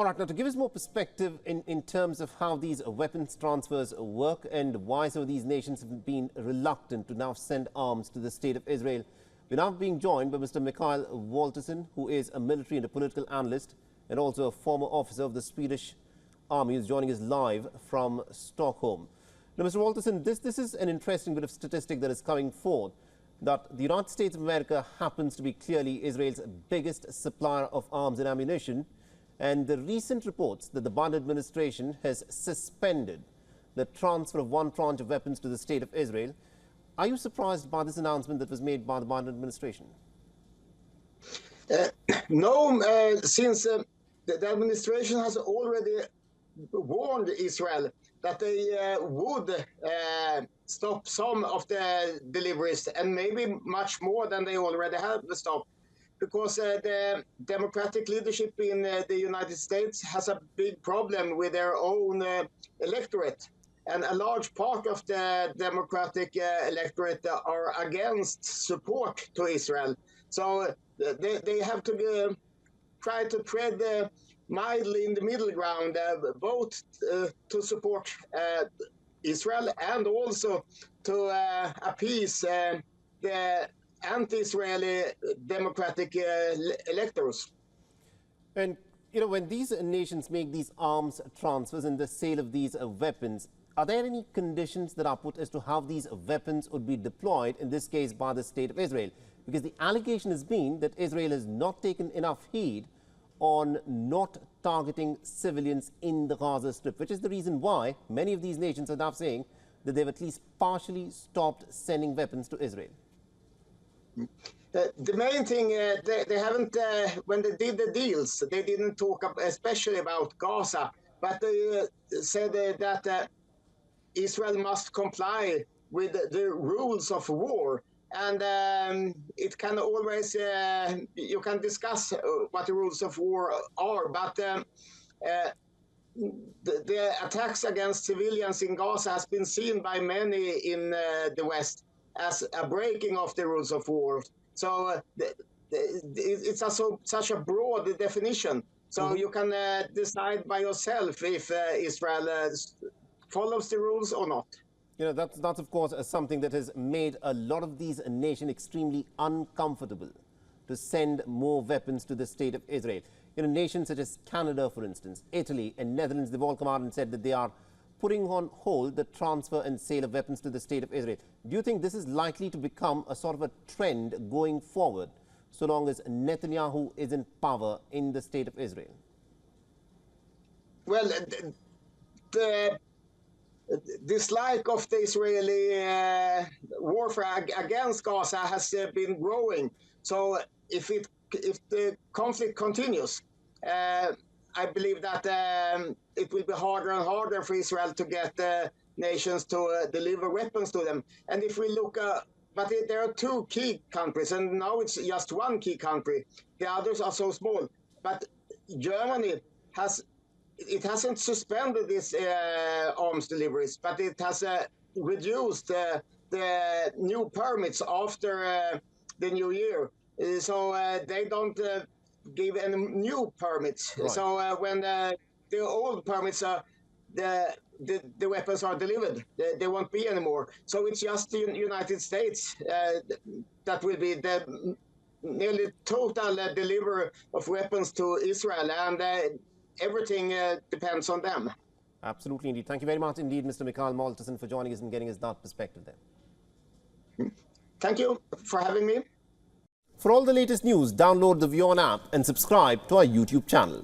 All right, now to give us more perspective in terms of how these weapons transfers work and why some of these nations have been reluctant to now send arms to the state of Israel, we're now being joined by Mr. Mikael Walterson, who is a military and a political analyst and also a former officer of the Swedish Army, who's joining us live from Stockholm. Now, Mr. Walterson, this is an interesting bit of statistic that is coming forth, that the United States of America happens to be clearly Israel's biggest supplier of arms and ammunition. And the recent reports that the Biden administration has suspended the transfer of one tranche of weapons to the state of Israel. Are you surprised by this announcement that was made by the Biden administration? No, since the administration has already warned Israel that they would stop some of the deliveries and maybe much more than they already have stopped. Because the Democratic leadership in the United States has a big problem with their own electorate. And a large part of the Democratic electorate are against support to Israel. So they have to try to tread mildly in the middle ground, both to support Israel and also to appease the anti-Israeli democratic electors. And, when these nations make these arms transfers and the sale of these weapons, are there any conditions that are put as to how these weapons would be deployed, in this case by the state of Israel? Because the allegation has been that Israel has not taken enough heed on not targeting civilians in the Gaza Strip, which is the reason why many of these nations are now saying that they've at least partially stopped sending weapons to Israel. The main thing, they haven't, when they did the deals, they didn't talk especially about Gaza, but they said that Israel must comply with the rules of war. And it can always, you can discuss what the rules of war are, but the attacks against civilians in Gaza has been seen by many in the West as a breaking of the rules of war. So it's also such a broad definition. So you can decide by yourself if Israel follows the rules or not. That's of course something that has made a lot of these nations extremely uncomfortable to send more weapons to the state of Israel. Nations such as Canada, for instance, Italy and Netherlands, they've all come out and said that they are putting on hold the transfer and sale of weapons to the state of Israel. Do you think this is likely to become a sort of a trend going forward, so long as Netanyahu is in power in the state of Israel? Well, the dislike of the Israeli warfare against Gaza has been growing. So if the conflict continues, I believe that it will be harder and harder for Israel to get nations to deliver weapons to them. And if we look, but there are two key countries, and now it's just one key country. The others are so small. But Germany hasn't suspended these arms deliveries, but it has reduced the new permits after the new year. So they don't give any new permits. Right. So when the old permits are, the weapons are delivered, they won't be anymore. So it's just the United States that will be the nearly total delivery of weapons to Israel, and everything depends on them. Absolutely, indeed. Thank you very much indeed, Mr. Mikael Walterson, for joining us and getting us that perspective there. Thank you for having me. For all the latest news, download the WION app and subscribe to our YouTube channel.